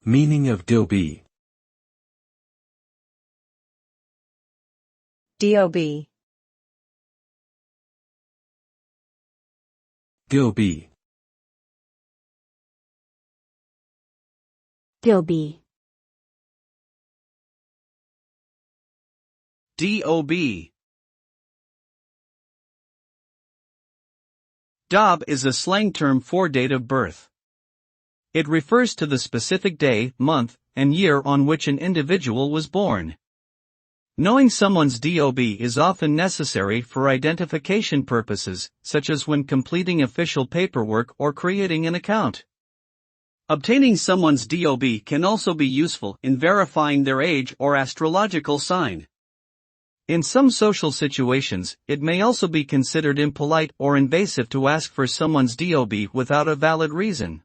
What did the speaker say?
Meaning of DOB. DOB. DOB. DOB. DOB. DOB is a slang term for date of birth. It refers to the specific day, month, and year on which an individual was born. Knowing someone's DOB is often necessary for identification purposes, such as when completing official paperwork or creating an account. Obtaining someone's DOB can also be useful in verifying their age or astrological sign. In some social situations, it may also be considered impolite or invasive to ask for someone's DOB without a valid reason.